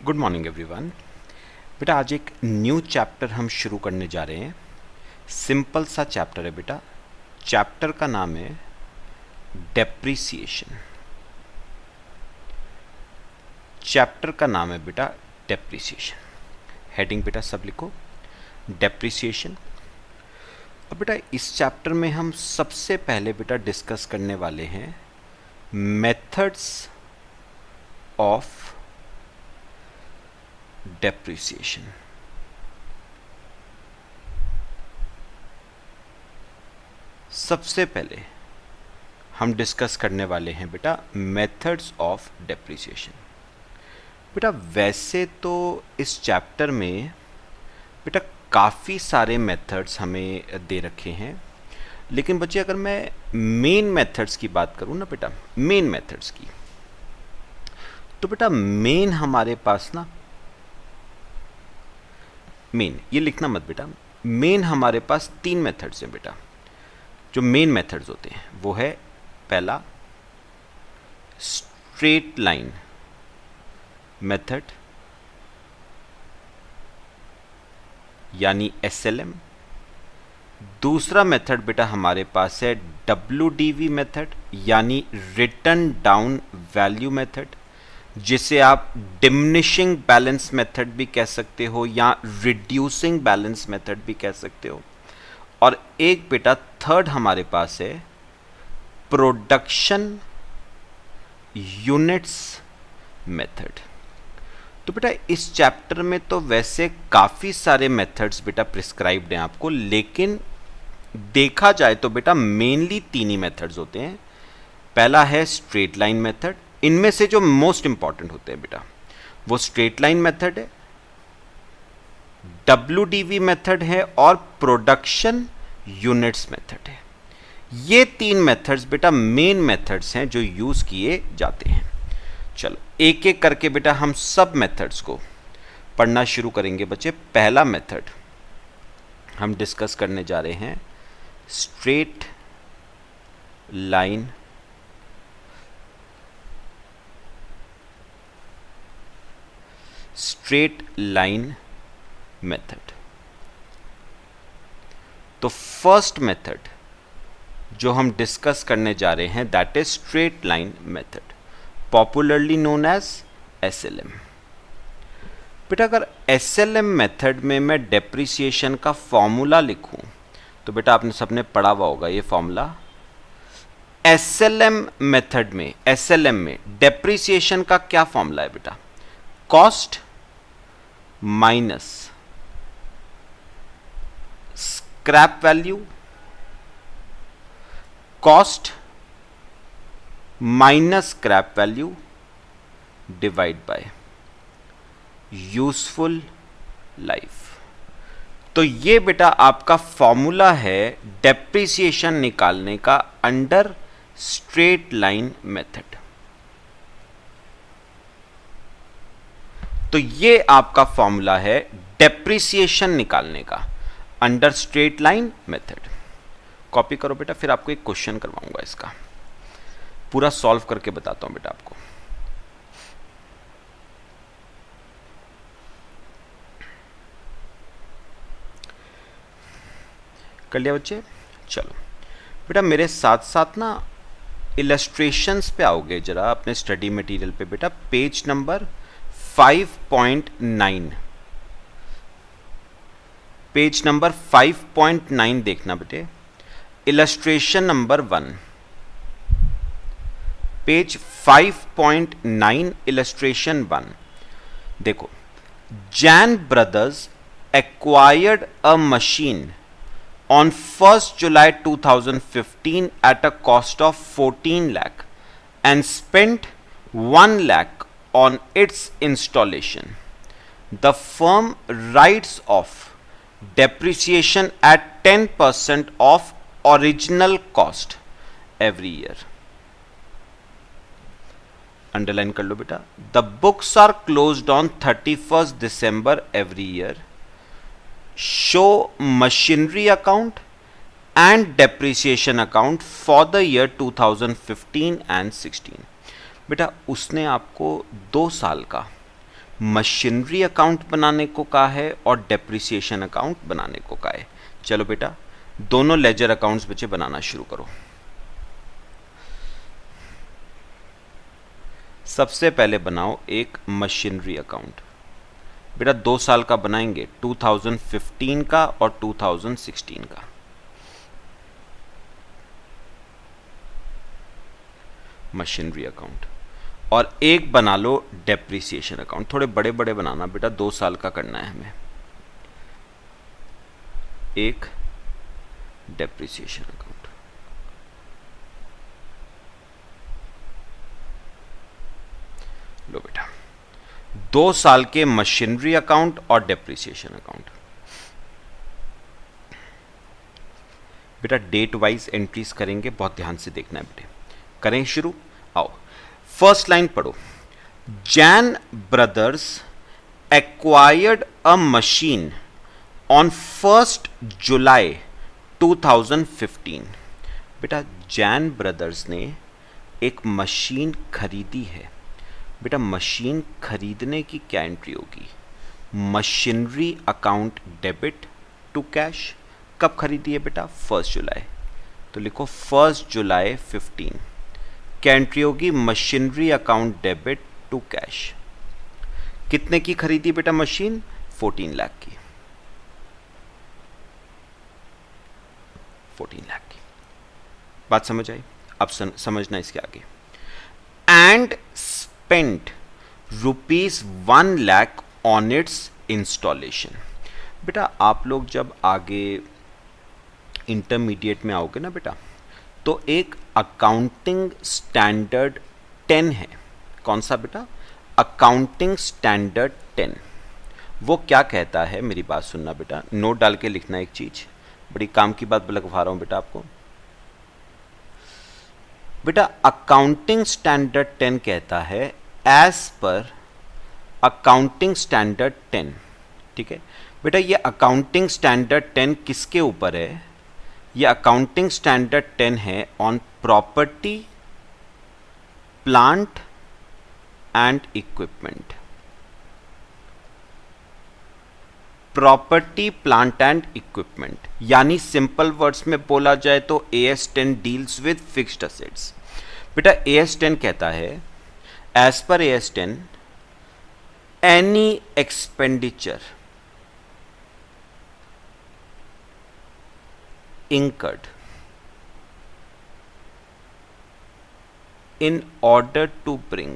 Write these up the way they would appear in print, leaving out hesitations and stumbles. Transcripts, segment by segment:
Good morning everyone. बेटा आज एक न्यू चैप्टर हम शुरू करने जा रहे हैं। सिंपल सा चैप्टर है बेटा। चैप्टर का नाम है डेप्रिसिएशन। चैप्टर का नाम है बेटा डेप्रिसिएशन। हेडिंग बेटा सब लिखो, डेप्रिसिएशन। और बेटा इस चैप्टर में हम सबसे पहले बेटा डिस्कस करने वाले हैं मेथड्स ऑफ डेप्रिसिएशन। सबसे पहले हम डिस्कस करने वाले हैं बेटा मेथड्स ऑफ डेप्रिसिएशन। बेटा वैसे तो इस चैप्टर में बेटा काफ़ी सारे मेथड्स हमें दे रखे हैं, लेकिन बच्चे अगर मैं मेन मेथड्स की बात करूं ना बेटा, मेन मेथड्स की, तो बेटा मेन हमारे पास ना, मेन ये लिखना मत बेटा, मेन हमारे पास तीन मेथड्स हैं बेटा। जो मेन मेथड्स होते हैं वो है पहला स्ट्रेट लाइन मेथड यानी एसएलएम। दूसरा मेथड बेटा हमारे पास है डब्ल्यूडीवी मेथड यानी रिटन डाउन वैल्यू मेथड, जिसे आप डिमिनिशिंग बैलेंस मेथड भी कह सकते हो या रिड्यूसिंग बैलेंस मेथड भी कह सकते हो। और एक बेटा थर्ड हमारे पास है प्रोडक्शन यूनिट्स मेथड। तो बेटा इस चैप्टर में तो वैसे काफ़ी सारे मेथड्स बेटा प्रिस्क्राइब्ड हैं आपको, लेकिन देखा जाए तो बेटा मेनली तीन ही मेथड्स होते हैं। पहला है स्ट्रेट लाइन मेथड। इनमें से जो मोस्ट इंपॉर्टेंट होते हैं बेटा वो स्ट्रेट लाइन मेथड है, डब्ल्यूडीवी मेथड है और प्रोडक्शन यूनिट्स मेथड है। ये तीन मेथड्स बेटा मेन मेथड्स हैं जो यूज किए जाते हैं। चलो एक एक करके बेटा हम सब मेथड्स को पढ़ना शुरू करेंगे बच्चे। पहला मेथड हम डिस्कस करने जा रहे हैं स्ट्रेट लाइन मेथड। तो फर्स्ट मेथड जो हम डिस्कस करने जा रहे हैं that is straight line method, popularly known as SLM. बेटा अगर एसएलएम मेथड में मैं डेप्रिसिएशन का फॉर्मूला लिखूं तो बेटा आपने सबने पढ़ा हुआ होगा ये फॉर्मूला। एसएलएम मेथड में, एसएलएम में डेप्रिसिएशन का क्या फॉर्मूला है बेटा? Cost minus scrap value, cost minus scrap value divide by useful life. तो ये बेटा आपका फॉर्मूला है डेप्रिसिएशन निकालने का अंडर स्ट्रेट लाइन मेथड। तो ये आपका फॉर्मूला है डेप्रिसिएशन निकालने का under straight line method. Copy करो बेटा, फिर आपको एक क्वेश्चन करवाऊंगा, इसका पूरा सॉल्व करके बताता हूं बेटा आपको। कर लिया बच्चे? चलो बेटा मेरे साथ साथ ना इलस्ट्रेशंस पे आओगे जरा अपने स्टडी मटेरियल पे बेटा। पेज नंबर 5.9, पेज नंबर 5.9 देखना बेटे। इलस्ट्रेशन नंबर 1, पेज 5.9 इलस्ट्रेशन 1 देखो। Jain brothers acquired a machine on 1st July 2015 at a cost of 14 lakh and spent 1 lakh on its installation. The firm writes off depreciation at 10% of original cost every year. Underline कर लो बेटा। The books are closed on 31st December every year. Show machinery account and depreciation account for the year 2015 and 16। बेटा उसने आपको 2 साल का machinery account बनाने को कहा है और डेप्रिसिएशन अकाउंट बनाने को कहा है। चलो बेटा दोनों लेजर अकाउंट्स बच्चे बनाना शुरू करो। सबसे पहले बनाओ एक मशीनरी अकाउंट। बेटा 2 साल का बनाएंगे, 2015 का और 2016 का। Machinery account. और एक बना लो डेप्रिसिएशन अकाउंट। थोड़े बड़े बड़े बनाना बेटा, 2 साल का करना है हमें। एक डेप्रिसिएशन अकाउंट। लो बेटा 2 साल के मशीनरी अकाउंट और डेप्रिसिएशन अकाउंट। बेटा डेट वाइज एंट्रीज करेंगे, बहुत ध्यान से देखना है बेटे। करें शुरू। आओ फर्स्ट लाइन पढ़ो। Jain brothers acquired a machine on 1 जुलाई 2015। बेटा जैन ब्रदर्स ने एक मशीन खरीदी है। बेटा मशीन खरीदने की क्या एंट्री होगी? Machinery account debit to cash. कब खरीदी है बेटा? 1 जुलाई। तो लिखो 1 जुलाई 15। क्या एंट्री होगी? Machinery account debit to cash. कितने की खरीदी बेटा मशीन? 14 लाख की। 14 लाख की। बात समझ आई? अब समझना इसके आगे। And spent ₹1 lakh on it's installation. बेटा आप लोग जब आगे इंटरमीडिएट में आओगे ना बेटा, तो एक अकाउंटिंग स्टैंडर्ड 10 है। कौन सा बेटा? Accounting standard 10। वो क्या कहता है, मेरी बात सुनना बेटा, नोट डाल के लिखना। एक चीज बड़ी काम की बात लगवा रहा हूं बेटा आपको। बेटा अकाउंटिंग स्टैंडर्ड 10 कहता है एज पर अकाउंटिंग स्टैंडर्ड 10। ठीक है बेटा, ये अकाउंटिंग स्टैंडर्ड 10 किसके ऊपर है? ये अकाउंटिंग स्टैंडर्ड 10 है on property, plant and equipment. Property, plant and equipment, यानी सिंपल वर्ड्स में बोला जाए तो AS10 deals with fixed assets. बेटा AS10 कहता है एज पर AS10 any expenditure incurred in order to bring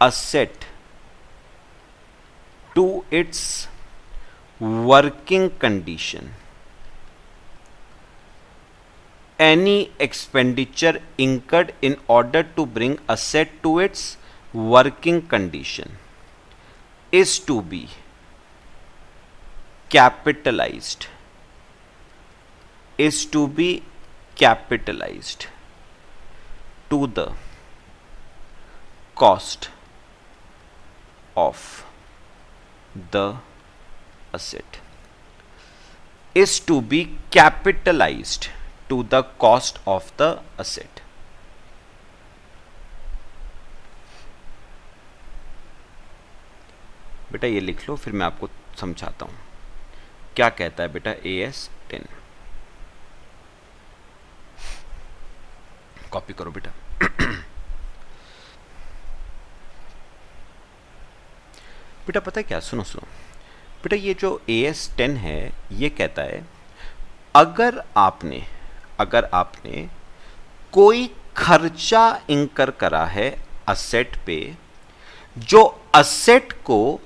asset to its working condition. Any expenditure incurred in order to bring asset to its working condition is to be capitalized to the cost of the asset. Is to be capitalized to the cost of the asset. बेटा ये लिख लो, फिर मैं आपको समझाता हूं क्या कहता है बेटा AS10। कॉपी करो बेटा। बेटा पता है क्या, सुनो बेटा, ये जो AS10 है ये कहता है अगर आपने कोई खर्चा इंकर करा है असेट पे, जो असेट को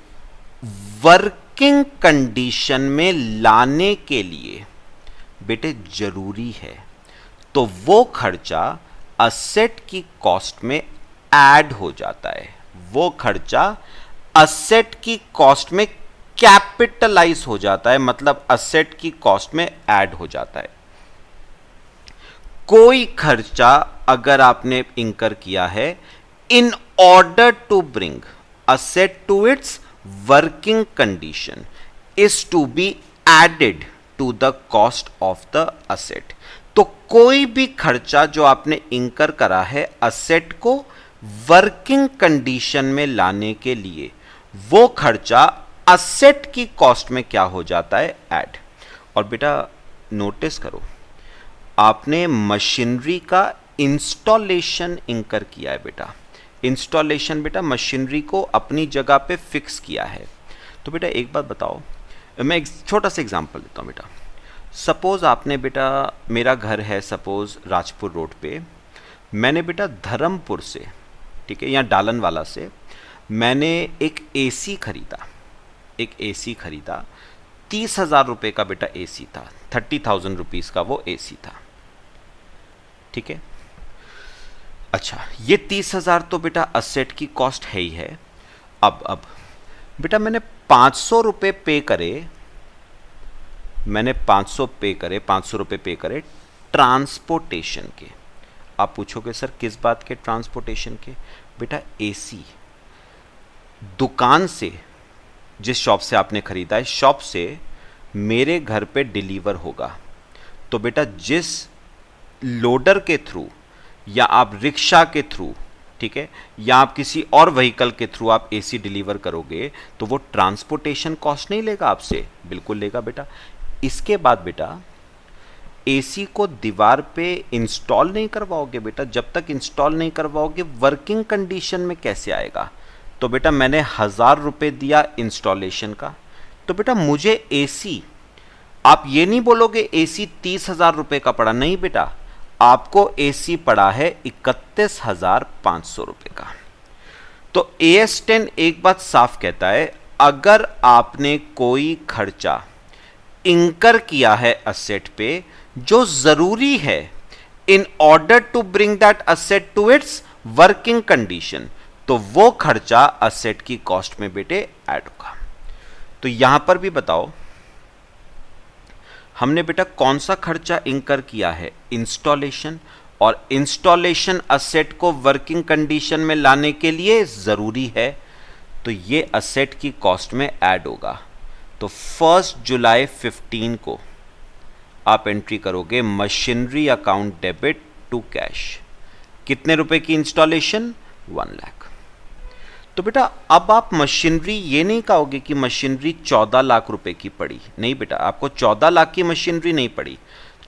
वर्किंग कंडीशन में लाने के लिए बेटे जरूरी है, तो वो खर्चा असेट की कॉस्ट में ऐड हो जाता है। वो खर्चा असेट की कॉस्ट में कैपिटलाइज हो जाता है, मतलब असेट की कॉस्ट में ऐड हो जाता है। कोई खर्चा अगर आपने इंकर किया है in order to bring asset to its working condition is to be added to the cost of the asset. तो कोई भी खर्चा जो आपने इंकर करा है असेट को वर्किंग कंडीशन में लाने के लिए, वो खर्चा असेट की कॉस्ट में क्या हो जाता है, ऐड। और बेटा नोटिस करो, आपने मशीनरी का इंस्टॉलेशन इंकर किया है बेटा। इंस्टॉलेशन बेटा मशीनरी को अपनी जगह पे फिक्स किया है। तो बेटा एक बात बताओ, मैं एक छोटा सा एग्जांपल देता हूँ बेटा। सपोज आपने बेटा, मेरा घर है सपोज राजपुर रोड पे, मैंने बेटा धर्मपुर से, ठीक है, या डालनवाला से मैंने एक एसी खरीदा, एक एसी खरीदा, 30,000 रुपये का बेटा एसी था, 30,000 रुपीज़ का वो एसी था, ठीक है। अच्छा, ये 30,000 तो बेटा असेट की कॉस्ट है ही है। अब बेटा मैंने 500 रुपये पे करे, मैंने 500 रुपये पे करे ट्रांसपोर्टेशन के। आप पूछोगे सर किस बात के ट्रांसपोर्टेशन के? बेटा एसी दुकान से, जिस शॉप से आपने खरीदा है, शॉप से मेरे घर पे डिलीवर होगा। तो बेटा जिस लोडर के थ्रू या आप रिक्शा के थ्रू, ठीक है, या आप किसी और व्हीकल के थ्रू आप एसी डिलीवर करोगे तो वो ट्रांसपोर्टेशन कॉस्ट नहीं लेगा आपसे, बिल्कुल लेगा बेटा। इसके बाद बेटा एसी को दीवार पे इंस्टॉल नहीं करवाओगे बेटा, जब तक इंस्टॉल नहीं करवाओगे वर्किंग कंडीशन में कैसे आएगा? तो बेटा मैंने 1,000 रुपये दिया इंस्टॉलेशन का, तो बेटा मुझे एसी, आप ये नहीं बोलोगे एसी 30,000 रुपये का पड़ा, नहीं बेटा, आपको एसी पड़ा है 31,500 रुपये का। तो AS10 एक बात साफ कहता है, अगर आपने कोई खर्चा इंकर किया है असेट पे जो जरूरी है in order to bring that asset to its working condition, तो वो खर्चा असेट की कॉस्ट में बेटे ऐड होगा। तो यहां पर भी बताओ हमने बेटा कौन सा खर्चा इंकर किया है, इंस्टॉलेशन, और इंस्टॉलेशन असेट को वर्किंग कंडीशन में लाने के लिए जरूरी है, तो ये असेट की कॉस्ट में ऐड होगा। तो 1 जुलाई 15 को आप एंट्री करोगे machinery account debit to cash. कितने रुपए की इंस्टॉलेशन? 1 लाख। तो बेटा अब आप मशीनरी ये नहीं कहोगे कि मशीनरी 14 लाख रुपए की पड़ी, नहीं बेटा, आपको 14 लाख की मशीनरी नहीं पड़ी,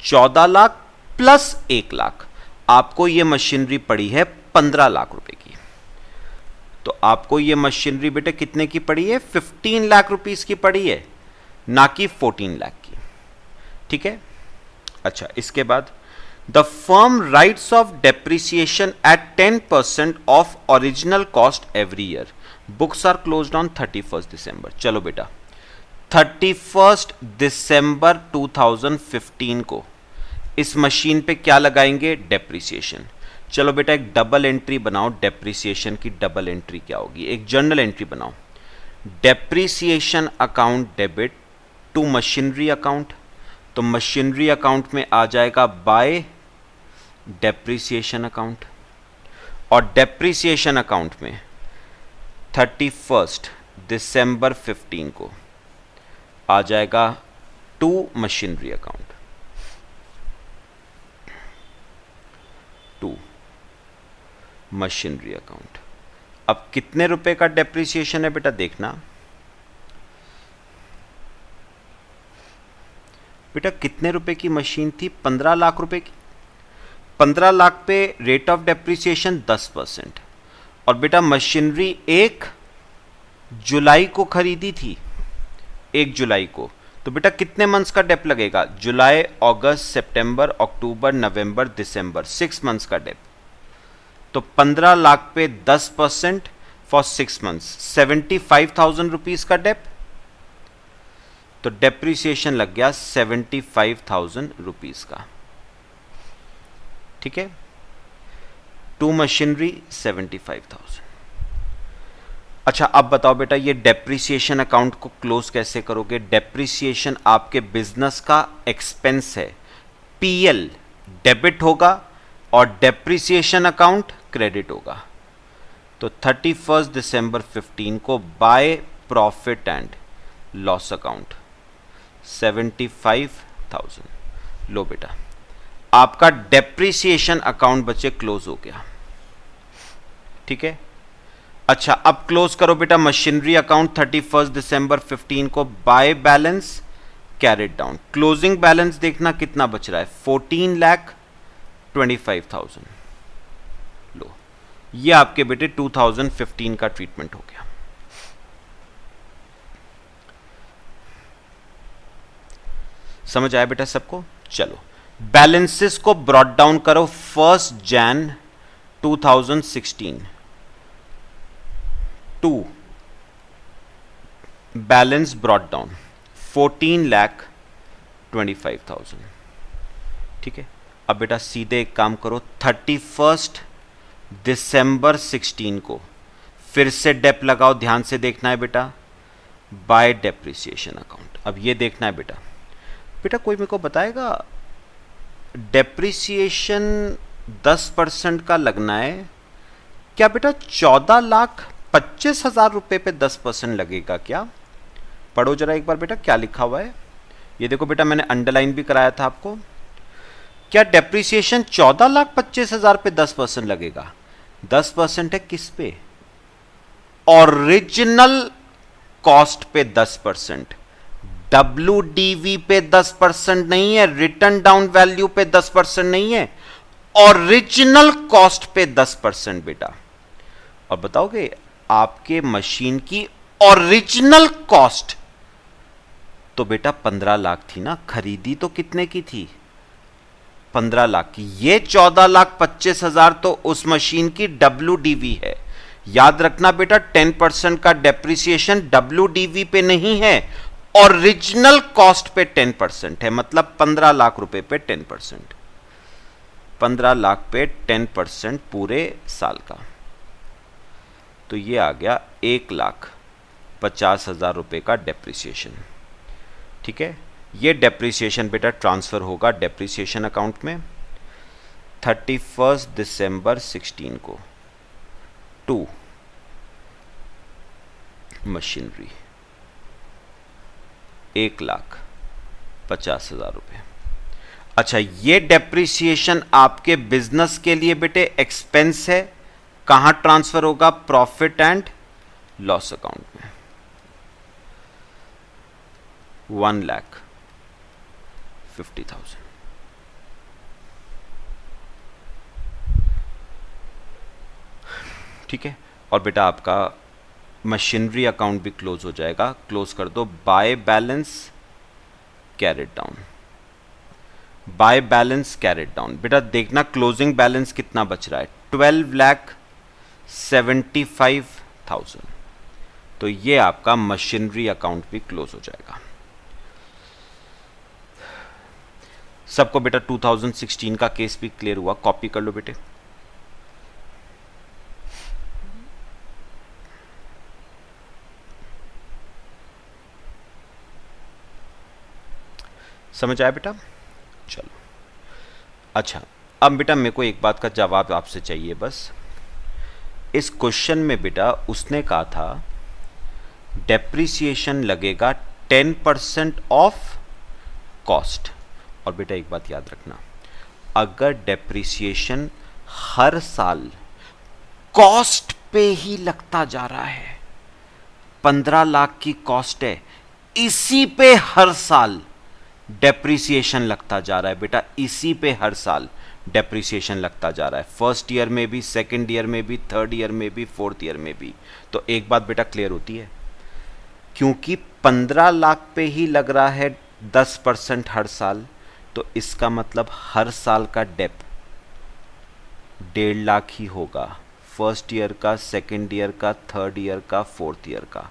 14 लाख प्लस 1 लाख, आपको ये मशीनरी पड़ी है 15 लाख रुपए की। तो आपको ये मशीनरी बेटा कितने की पड़ी है? 15 लाख रुपीस की पड़ी है, ना कि 14 लाख की, ठीक है। अच्छा, इसके बाद the firm writes off depreciation at 10% of original cost every year. Books are closed on 31 December. चलो बेटा 31 दिसंबर 2015 को इस मशीन पे क्या लगाएंगे? डेप्रिसिएशन। चलो बेटा एक डबल एंट्री बनाओ, डेप्रिसिएशन की डबल एंट्री क्या होगी? एक जर्नल एंट्री बनाओ, depreciation account debit to machinery account. तो मशीनरी अकाउंट में आ जाएगा बाय डेप्रिसिएशन अकाउंट, और डेप्रिसिएशन अकाउंट में 31 दिसंबर 15 को आ जाएगा to machinery account, to machinery account. अब कितने रुपए का डेप्रिसिएशन है बेटा? देखना बेटा कितने रुपए की मशीन थी? 15 लाख रुपए की। 15 लाख पे रेट ऑफ डेप्रिसिएशन 10%। और बेटा मशीनरी 1 जुलाई को खरीदी थी, 1 जुलाई को, तो बेटा कितने मंथ्स का डेप लगेगा? जुलाई, अगस्त, सितंबर, अक्टूबर, नवंबर, दिसंबर, 6 मंथ्स का डेप। तो 15 लाख पे 10% फॉर 6 मंथ्स, 75,000 रुपीज का डेप। तो डेप्रिसिएशन लग गया 75,000 रुपीज का, ठीक है। To machinery 75,000। अच्छा अब बताओ बेटा ये डेप्रिसिएशन अकाउंट को क्लोज कैसे करोगे? डेप्रिसिएशन आपके बिजनेस का एक्सपेंस है, PL डेबिट होगा और डेप्रिसिएशन अकाउंट क्रेडिट होगा। तो 31 दिसंबर 15 को by profit and loss account 75,000। लो बेटा आपका डेप्रिसिएशन अकाउंट बच्चे क्लोज हो गया। ठीक है, अच्छा अब क्लोज करो बेटा मशीनरी अकाउंट 31 दिसंबर 15 को bye balance carried down. Closing balance देखना कितना बच रहा है, 14,25,000। लो, ये आपके बेटे 2015 का ट्रीटमेंट हो गया। समझ आया बेटा सबको? चलो बैलेंसेस को ब्रॉट डाउन करो 1 Jan 2016 to balance brought down 14,25,000। ठीक है, अब बेटा सीधे एक काम करो 31 दिसंबर 16 को फिर से डेप लगाओ। ध्यान से देखना है बेटा, बाय डेप्रिसिएशन अकाउंट। अब ये देखना है बेटा, कोई मेरे को बताएगा डेप्रिसिएशन 10% का लगना है क्या बेटा? 14,25,000 रुपए पे 10% लगेगा क्या? पढ़ो जरा एक बार बेटा क्या लिखा हुआ है। ये देखो बेटा, मैंने अंडरलाइन भी कराया था आपको। क्या डेप्रिसिएशन 14,25,000 पे 10% लगेगा? 10% है किस पे? ओरिजिनल कॉस्ट पे 10%। WDV पे 10% नहीं है, रिटर्न डाउन वैल्यू पे 10% नहीं है, ओरिजिनल कॉस्ट पे 10% बेटा। और बताओगे आपके मशीन की ओरिजिनल कॉस्ट तो बेटा 15 लाख थी ना, खरीदी तो कितने की थी? 15 लाख की। ये 14,25,000 तो उस मशीन की WDV है। याद रखना बेटा 10% का डेप्रिसिएशन WDV पे नहीं है, ओरिजिनल कॉस्ट पे 10% है, मतलब 15 लाख रुपए पे 10%। 15 लाख पे 10% पूरे साल का, तो ये आ गया 1,50,000 रुपए का डेप्रिसिएशन। ठीक है, ये डेप्रिसिएशन बेटा ट्रांसफर होगा डेप्रिसिएशन अकाउंट में 31 दिसंबर 16 को टू मशीनरी 1,50,000 रुपए। अच्छा, ये डेप्रिसिएशन आपके बिजनेस के लिए बेटे एक्सपेंस है, कहां ट्रांसफर होगा? प्रॉफिट एंड लॉस अकाउंट में 1,50,000। ठीक है, और बेटा आपका मशीनरी अकाउंट भी क्लोज हो जाएगा। क्लोज कर दो bye balance carried down. Bye balance carried down बेटा देखना क्लोजिंग बैलेंस कितना बच रहा है, 12,75,000। तो ये आपका मशीनरी अकाउंट भी क्लोज हो जाएगा। सबको बेटा 2016 का केस भी क्लियर हुआ? कॉपी कर लो बेटे। समझ आया बेटा? चलो, अच्छा अब बेटा मेरे को एक बात का जवाब आपसे चाहिए बस। इस क्वेश्चन में बेटा उसने कहा था डेप्रिसिएशन लगेगा 10% ऑफ कॉस्ट। और बेटा एक बात याद रखना, अगर डेप्रिसिएशन हर साल कॉस्ट पे ही लगता जा रहा है, 15 लाख की कॉस्ट है, इसी पे हर साल डेप्रिसिएशन लगता जा रहा है बेटा, इसी पे हर साल डेप्रिसिएशन लगता जा रहा है, फर्स्ट ईयर में भी, सेकंड ईयर में भी, थर्ड ईयर में भी, फोर्थ ईयर में भी। तो एक बात बेटा क्लियर होती है, क्योंकि 15 लाख पे ही लग रहा है 10% हर साल, तो इसका मतलब हर साल का डेप 1.5 लाख ही होगा, फर्स्ट ईयर का, सेकंड ईयर का, थर्ड ईयर का, फोर्थ ईयर का।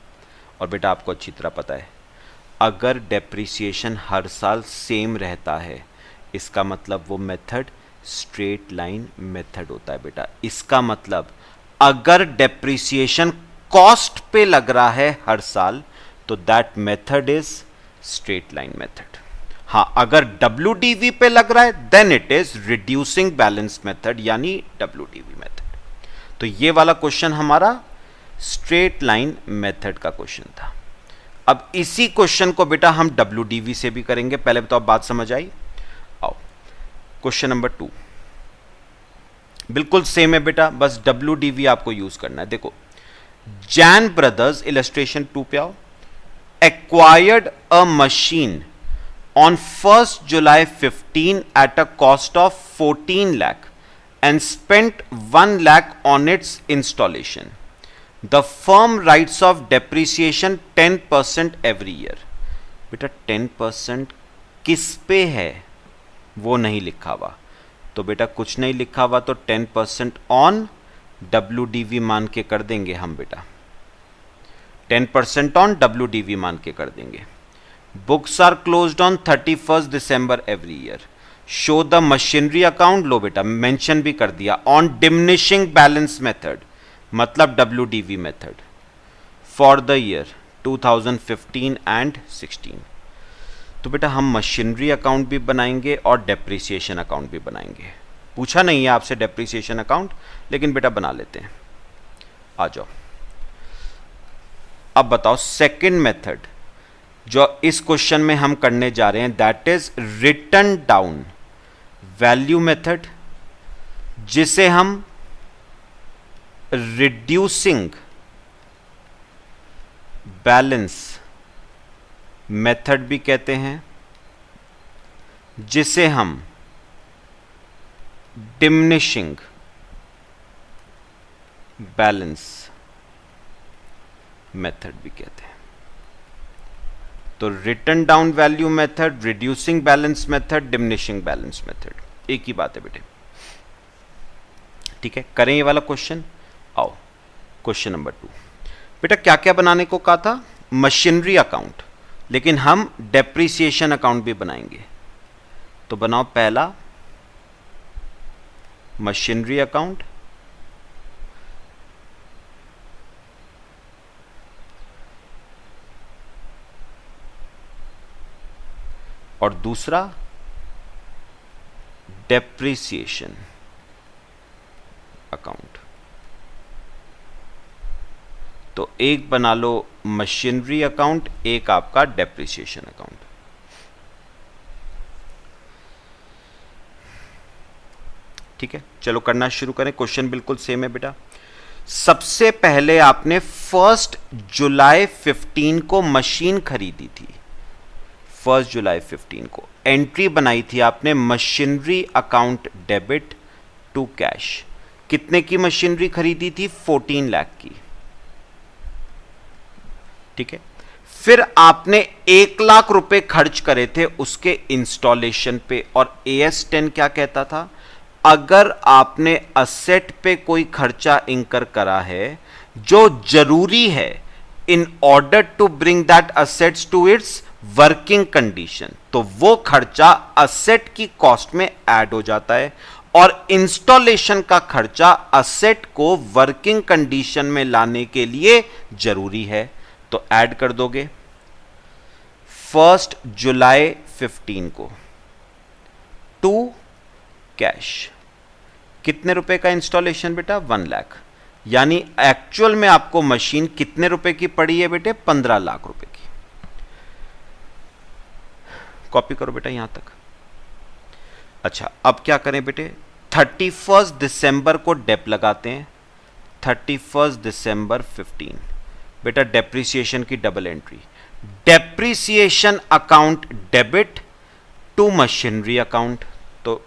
और बेटा आपको अच्छी तरह पता है अगर डेप्रिसिएशन हर साल सेम रहता है, इसका मतलब वो मेथड स्ट्रेट लाइन मेथड होता है बेटा। इसका मतलब अगर डेप्रिसिएशन कॉस्ट पे लग रहा है हर साल, तो that method is straight line method. हाँ, अगर WDV पे लग रहा है then it is reducing balance method, यानी WDV मेथड। तो ये वाला क्वेश्चन हमारा स्ट्रेट लाइन मेथड का क्वेश्चन था। अब इसी क्वेश्चन को बेटा हम WDV से भी करेंगे। पहले बताओ बात समझ आई? आओ, क्वेश्चन नंबर 2 बिल्कुल सेम है बेटा, बस WDV आपको यूज करना है। देखो, जैन ब्रदर्स, इलस्ट्रेशन 2 पे आओ, acquired a machine on 1st July 15 at a cost of 14 lakh and spent 1 lakh on its installation. The firm writes off depreciation 10% every year. बेटा 10% किस पे है वो नहीं लिखा हुआ, तो बेटा कुछ नहीं लिखा हुआ तो 10% ऑन WDV मान के कर देंगे हम बेटा, 10% ऑन WDV मान के कर देंगे। Books are closed on 31st December every year. Show the machinery account, लो बेटा मेंशन भी कर दिया, on diminishing balance method, मतलब WDV method for the year 2015 and 16। तो बेटा हम मशीनरी अकाउंट भी बनाएंगे और डेप्रिसिएशन अकाउंट भी बनाएंगे। पूछा नहीं है आपसे डेप्रिसिएशन अकाउंट, लेकिन बेटा बना लेते हैं। आ जाओ, अब बताओ सेकंड मेथड जो इस क्वेश्चन में हम करने जा रहे हैं, that is written down value method, जिसे हम रिड्यूसिंग बैलेंस मेथड भी कहते हैं, जिसे हम डिमिनिशिंग बैलेंस मेथड भी कहते हैं। तो written down value method, reducing balance method, diminishing balance method, एक ही बात है बेटे। ठीक है, करें ये वाला क्वेश्चन। आओ क्वेश्चन नंबर 2। बेटा क्या क्या बनाने को कहा था? मशीनरी अकाउंट, लेकिन हम डेप्रिसिएशन अकाउंट भी बनाएंगे। तो बनाओ पहला मशीनरी अकाउंट, और दूसरा डेप्रिसिएशन अकाउंट। तो एक बना लो मशीनरी अकाउंट, एक आपका डेप्रिसिएशन अकाउंट। ठीक है, चलो करना शुरू करें। क्वेश्चन बिल्कुल सेम है बेटा। सबसे पहले आपने 1 जुलाई 15 को मशीन खरीदी थी। 1 जुलाई 15 को एंट्री बनाई थी आपने, machinery account debit to cash. कितने की मशीनरी खरीदी थी? 14 लाख की। ठीक है, फिर आपने 1 लाख रुपए खर्च करे थे उसके इंस्टॉलेशन पे, और AS10 क्या कहता था? अगर आपने असेट पे कोई खर्चा इंकर करा है जो जरूरी है in order to bring that assets to its working condition, तो वो खर्चा असेट की कॉस्ट में ऐड हो जाता है, और इंस्टॉलेशन का खर्चा असेट को वर्किंग कंडीशन में लाने के लिए जरूरी है। तो ऐड कर दोगे 1 जुलाई 15 को टू कैश। कितने रुपए का इंस्टॉलेशन बेटा? 1 लाख। यानी एक्चुअल में आपको मशीन कितने रुपए की पड़ी है बेटे? 15 लाख रुपए की। कॉपी करो बेटा यहां तक। अच्छा, अब क्या करें बेटे? 31 दिसंबर को डेप लगाते हैं। 31 दिसंबर 15 बेटा डेप्रिसिएशन की double entry, depreciation account debit to machinery account. तो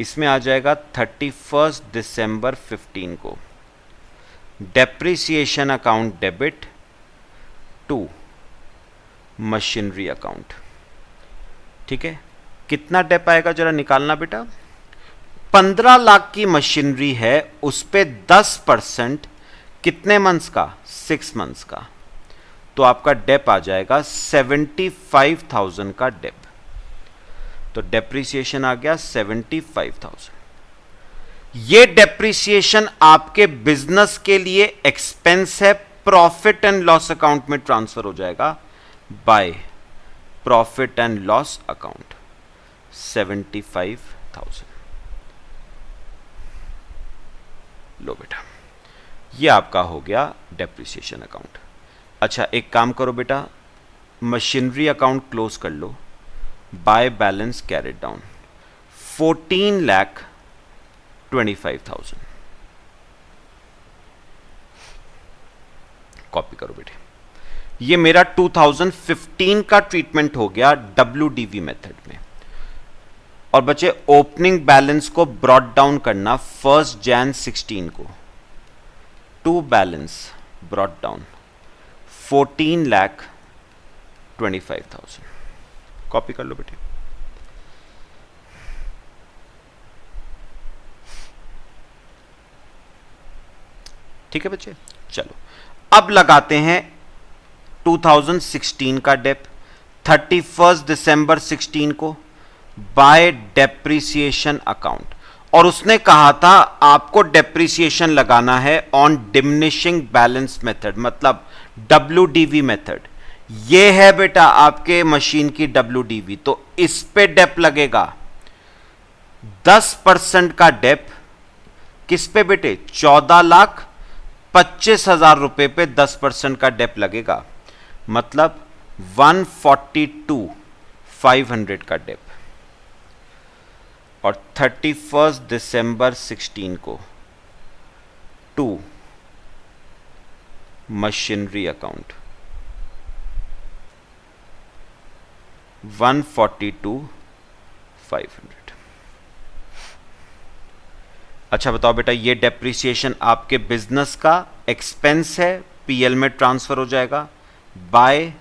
इसमें आ जाएगा 31 दिसंबर 15 को depreciation account debit to machinery account. ठीक है, कितना डेप आएगा जरा निकालना बेटा। 15 लाख की मशीनरी है, उस पे 10% कितने मंथ्स का? 6 मंथ्स का। तो आपका डेप आ जाएगा 75,000 का डेप। तो डेप्रिसिएशन आ गया 75,000। ये डेप्रिसिएशन आपके बिजनेस के लिए एक्सपेंस है, प्रॉफिट एंड लॉस अकाउंट में ट्रांसफर हो जाएगा by profit and loss account 75,000। लो बेटा, ये आपका हो गया डेप्रिसिएशन अकाउंट। अच्छा, एक काम करो बेटा, मशीनरी अकाउंट क्लोज कर लो, by balance carried down. 14,25,000। Copy करो बेटे। ये मेरा 2015 का ट्रीटमेंट हो गया WDV मेथड में। और बच्चे ओपनिंग बैलेंस को ब्रॉट डाउन करना 1 Jan 16 को, to balance brought down 14,25,000। Copy कर लो बेटे। ठीक है बच्चे, चलो अब लगाते हैं 2016 का डेप 31 दिसंबर 16 को बाय डेप्रिसिएशन अकाउंट। और उसने कहा था आपको डेप्रिसिएशन लगाना है ऑन डिमिनिशिंग बैलेंस मेथड, मतलब WDV मेथड। ये है बेटा आपके मशीन की WDV, तो इस पे डेप लगेगा 10% का डेप। किस पे बेटे? 14,25,000 रुपए पे 10% का डेप लगेगा, मतलब 142,500 का डेप। और 31 दिसंबर 16 को टू मशीनरी अकाउंट 142,500। अच्छा बताओ बेटा, ये डेप्रिसिएशन आपके बिजनेस का एक्सपेंस है, PL में ट्रांसफर हो जाएगा by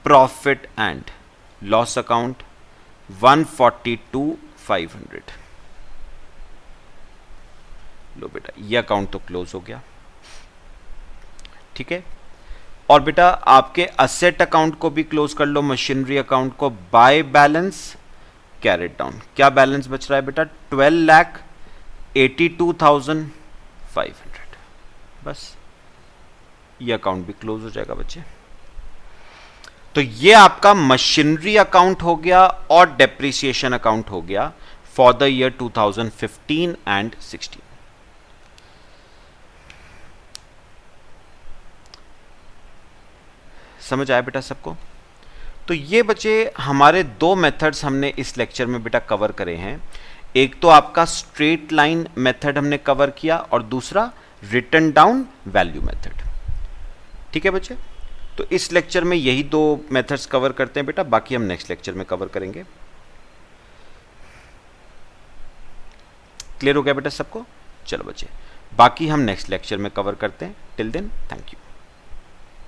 profit and loss account 142,500। लो बेटा, ये अकाउंट तो क्लोज हो गया। ठीक है, और बेटा आपके असेट अकाउंट को भी क्लोज कर लो, मशीनरी अकाउंट को बाय बैलेंस कैरेट डाउन। क्या बैलेंस बच रहा है बेटा? 12,82,500। बस ये अकाउंट भी क्लोज हो जाएगा बच्चे। तो ये आपका मशीनरी अकाउंट हो गया और डेप्रिसिएशन अकाउंट हो गया फॉर द ईयर 2015 एंड 16। समझ आया बेटा सबको? तो ये बच्चे हमारे दो मेथड्स हमने इस लेक्चर में बेटा कवर करे हैं। एक तो आपका स्ट्रेट लाइन मेथड हमने कवर किया और दूसरा रिटन डाउन वैल्यू मेथड। ठीक है बच्चे, तो इस लेक्चर में यही दो मेथड्स कवर करते हैं बेटा, बाकी हम नेक्स्ट लेक्चर में कवर करेंगे। क्लियर हो गया बेटा सबको? चलो बच्चे, बाकी हम नेक्स्ट लेक्चर में कवर करते हैं। Till then thank you.